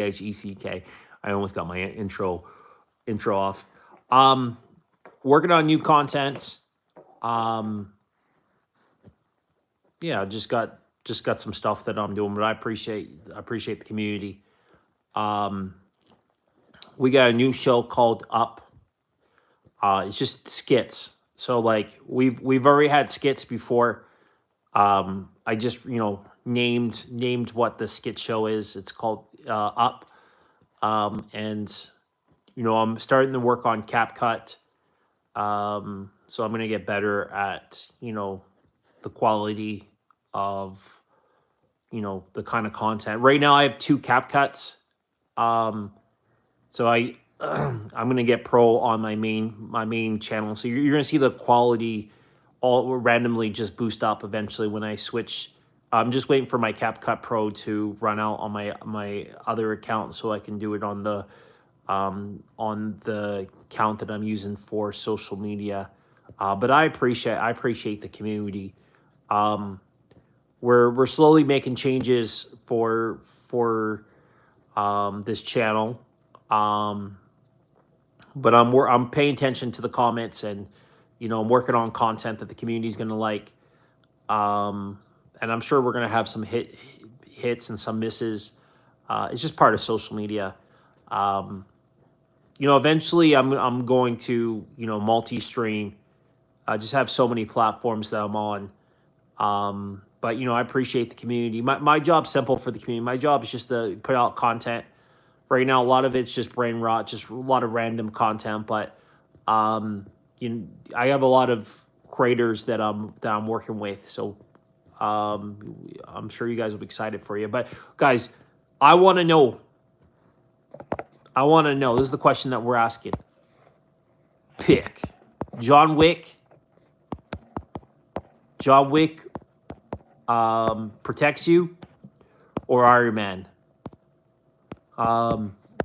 H-E-C-K. I almost got my intro off. Um, Working on new content. Um, yeah, just got some stuff that I'm doing, but I appreciate the community. Um, we got a new show called Up. It's just skits. So like we've already had skits before. I just named what the skit show is. It's called Up. And I'm starting to work on CapCut. So I'm gonna get better at the quality of the kind of content. Right now, I have two CapCuts. Um, so I'm gonna get pro on my main channel. So you're gonna see the quality all randomly just boost up eventually when I switch. I'm just waiting for my CapCut Pro to run out on my other account so I can do it on the account that I'm using for social media. But I appreciate the community. Um, we're slowly making changes for this channel. Um, but I'm paying attention to the comments, and I'm working on content that the community is gonna like. Um, and I'm sure we're gonna have some hits and some misses. It's just part of social media. Um, Eventually I'm going to multi-stream. I just have so many platforms that I'm on. But I appreciate the community. My job's simple for the community. My job is just to put out content. Right now, a lot of it's just brain rot, just a lot of random content. But um, I have a lot of creators that I'm working with. So I'm sure you guys will be excited for you. But guys, I want to know. I want to know. This is the question that we're asking. Pick John Wick. John Wick protects you, or Iron Man.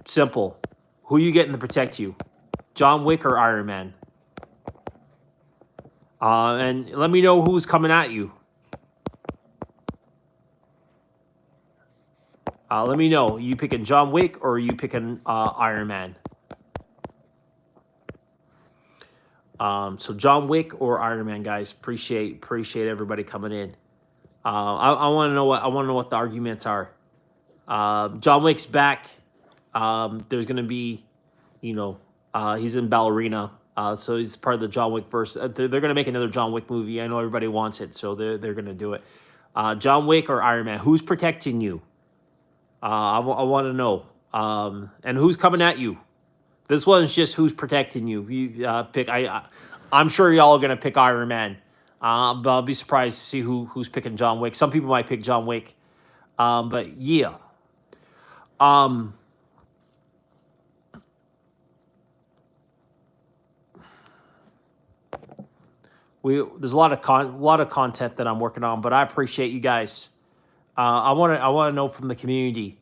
Simple. Who you getting to protect you? John Wick or Iron Man? And let me know who's coming at you. Let me know. You picking John Wick or are you picking Iron Man? So John Wick or Iron Man, guys. Appreciate everybody coming in. I want to know what the arguments are. John Wick's back. There's gonna be, he's in Ballerina. So he's part of the John Wick verse. They're gonna make another John Wick movie. I know everybody wants it, so they're gonna do it. John Wick or Iron Man? Who's protecting you? I want to know. And who's coming at you? This one's just who's protecting you. You pick. I'm sure y'all are gonna pick Iron Man. But I'll be surprised to see who's picking John Wick. Some people might pick John Wick. But yeah. Um, there's a lot of content that I'm working on, but I appreciate you guys. I want to know from the community.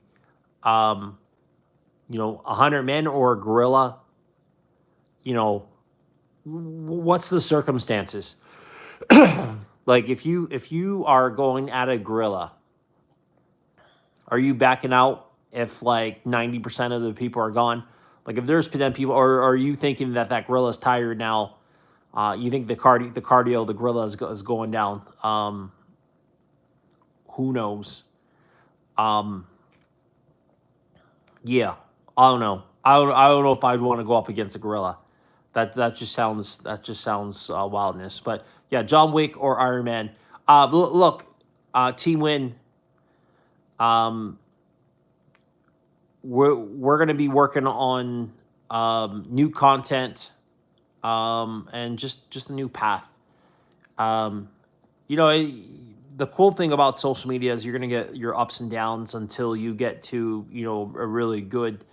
100 men or a gorilla. What's the circumstances? Like if you are going at a gorilla, are you backing out if like 90% of the people are gone? Like if there's 10 people, or are you thinking that gorilla's tired now? You think the gorilla is going down? Who knows? Um, yeah, I don't know. I don't know if I'd want to go up against a gorilla. That just sounds wildness. But yeah, John Wick or Iron Man. Look, Team Win. Um, we're gonna be working on new content, and just a new path. Um, you know, the cool thing about social media is you're gonna get your ups and downs until you get to a really good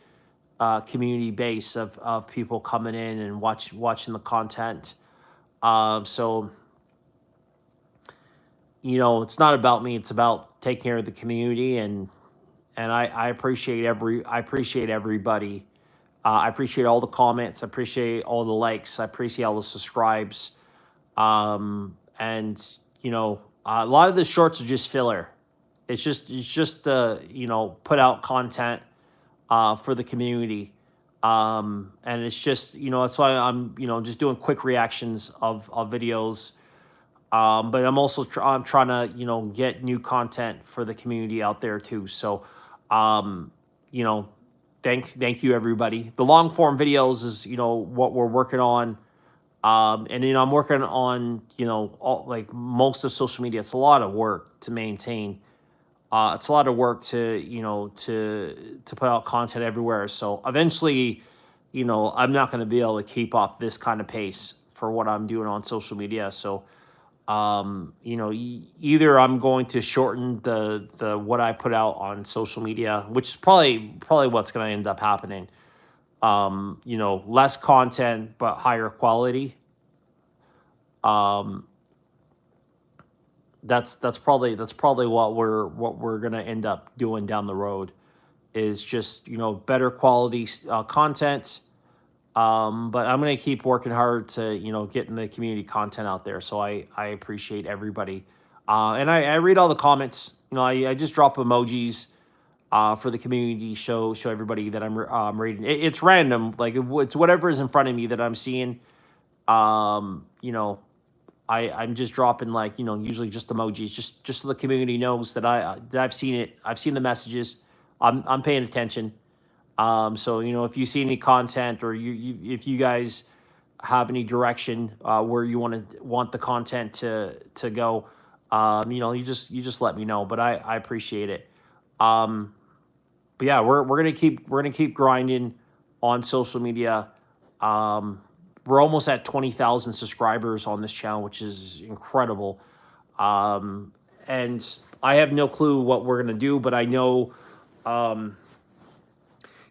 community base of people coming in and watching the content. So it's not about me; it's about taking care of the community, and I appreciate everybody. I appreciate all the comments. I appreciate all the likes. I appreciate all the subscribes. And a lot of the shorts are just filler. It's just put out content. for the community. And it's just, that's why I'm, just doing quick reactions of videos. But I'm also I'm trying to, get new content for the community out there too. So, you know, thank you everybody. The long form videos is, what we're working on. And I'm working on, like most of social media. It's a lot of work to maintain. It's a lot of work to, to put out content everywhere. So eventually, I'm not going to be able to keep up this kind of pace for what I'm doing on social media. So, either I'm going to shorten the what I put out on social media, which is probably what's going to end up happening. Less content but higher quality. Um, that's probably what we're gonna end up doing down the road, is just better quality content. But I'm gonna keep working hard to getting the community content out there. So I appreciate everybody, and I read all the comments. I just drop emojis for the community, show everybody that I'm reading. It's random, like it's whatever is in front of me that I'm seeing. Um, you know, I'm just dropping, like, usually just emojis, just so the community knows that I've seen it. I've seen the messages. I'm paying attention. So if you see any content, or if you guys have any direction where you want the content to go, you just let me know. But I appreciate it. Um, but yeah, we're gonna keep grinding on social media. Um, we're almost at 20,000 subscribers on this channel, which is incredible. Um, and I have no clue what we're gonna do, but I know, um,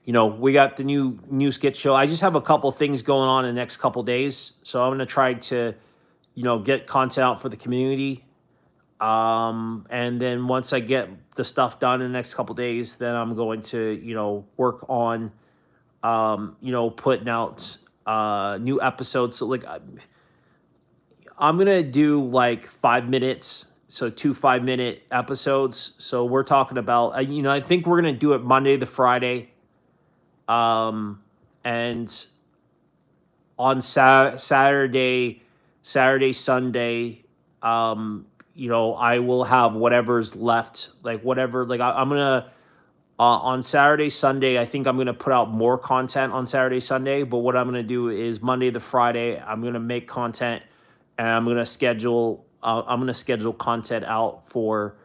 we got the new skit show. I just have a couple things going on in the next couple days, so I'm gonna try to, get content out for the community. And then once I get the stuff done in the next couple days, then I'm going to, work on, putting out new episodes. So like I'm gonna do like 5 minutes, so 2 5-minute episodes. So we're talking about, I think we're gonna do it Monday to Friday, and on Saturday, Sunday, I will have whatever's left, like whatever. Like I'm gonna on Saturday, Sunday, I think I'm gonna put out more content on Saturday, Sunday. But what I'm gonna do is Monday to Friday, I'm gonna make content, and I'm gonna schedule. Content out for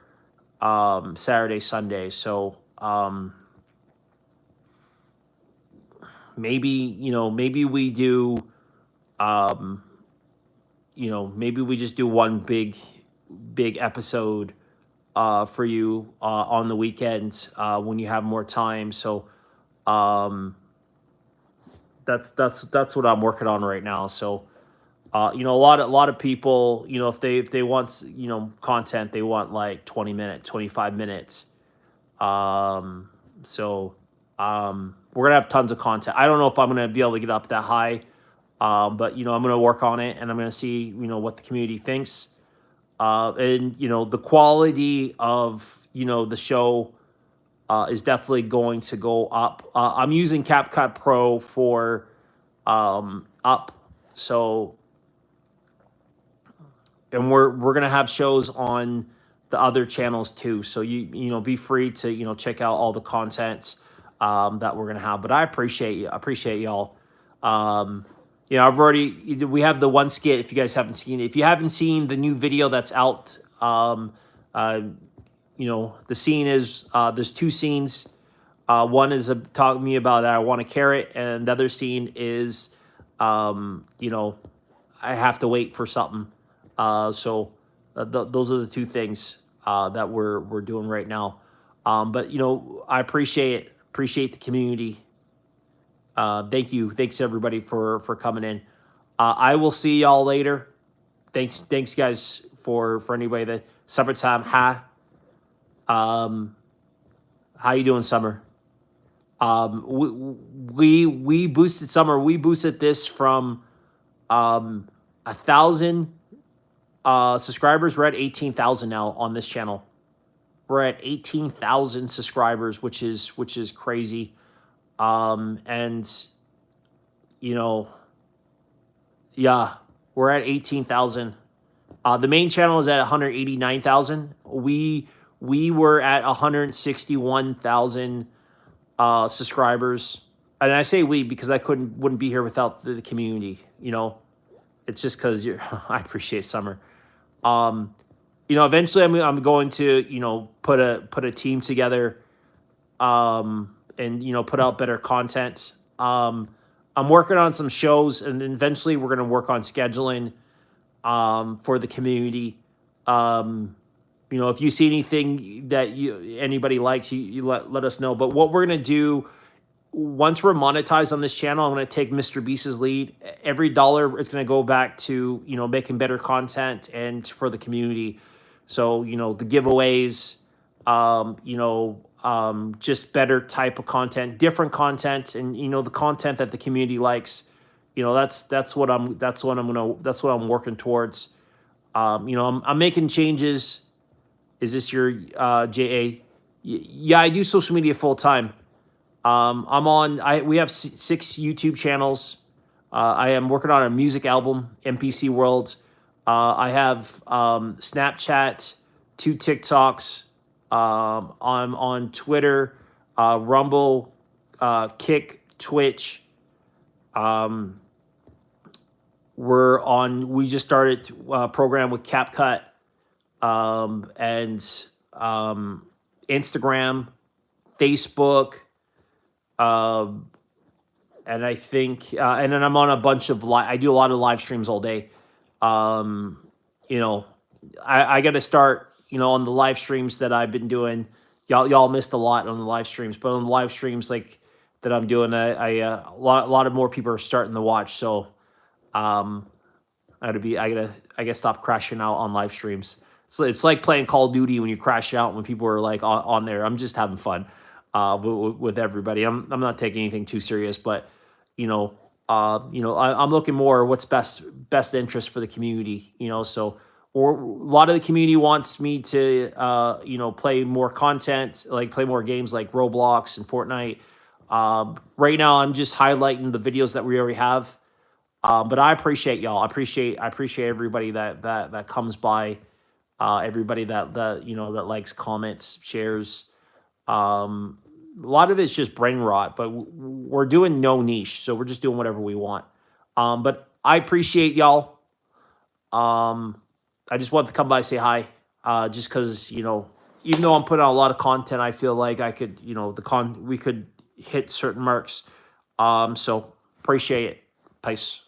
Saturday, Sunday. So maybe we do. Um, maybe we just do one big episode for you on the weekends when you have more time. So um, that's what I'm working on right now. So a lot of people, if they want content, they want like 20 minutes, 25 minutes. So we're gonna have tons of content. I don't know if I'm gonna be able to get up that high, but I'm gonna work on it, and I'm gonna see what the community thinks. And the quality of the show is definitely going to go up. I'm using CapCut Pro for up, so, and we're gonna have shows on the other channels too. So be free to check out all the content that we're gonna have. But I appreciate y'all. We have the one skit. If you guys haven't seen it, if you haven't seen the new video that's out, the scene is there's two scenes. One is talking to me about that I want a carrot, and the other scene is, I have to wait for something. So those are the two things that we're doing right now. But I appreciate the community. Thanks everybody for coming in. I will see y'all later. Thanks guys for anybody that summertime. Hi, how you doing, Summer? We boosted Summer. We boosted this from 1,000 subscribers. We're at 18,000 now on this channel. We're at 18,000 subscribers, which is crazy. And you know, yeah, we're at 18,000. The main channel is at 189,000. We were at 161,000 subscribers. And I say we because I wouldn't be here without the community. You know, it's just because you're. I appreciate Summer. Um, eventually I'm going to put a team together, and put out better content. I'm working on some shows, and then eventually we're going to work on scheduling for the community. If you see anything that anybody likes, you let us know. But what we're gonna do once we're monetized on this channel, I'm gonna take Mr. Beast's lead. Every dollar is gonna go back to making better content and for the community. So the giveaways, just better type of content, different content, and the content that the community likes. That's what I'm working towards. I'm making changes. Is this your JA? Yeah, I do social media full time. We have 6 YouTube channels. I am working on a music album, MPC World. I have Snapchat, 2 TikToks. I'm on Twitter, Rumble, Kick, Twitch. We just started a program with CapCut, and Instagram, Facebook, and I think, and then I'm on a bunch of I do a lot of live streams all day. You know, I got to start, on the live streams that I've been doing. Y'all missed a lot on the live streams, but on the live streams like that I'm doing, a lot of more people are starting to watch. So, I gotta stop crashing out on live streams. So it's like playing Call of Duty when you crash out when people are like on there. I'm just having fun with everybody. I'm not taking anything too serious, but I'm looking more what's best interest for the community. So or a lot of the community wants me to play more content, like play more games like Roblox and Fortnite. Right now, I'm just highlighting the videos that we already have. But I appreciate y'all. I appreciate everybody that comes by, everybody that likes, comments, shares. A lot of it's just brain rot, but we're doing no niche, so we're just doing whatever we want. But I appreciate y'all. I just wanted to come by and say hi, just because even though I'm putting out a lot of content, I feel like I could we could hit certain marks. So appreciate it. Peace.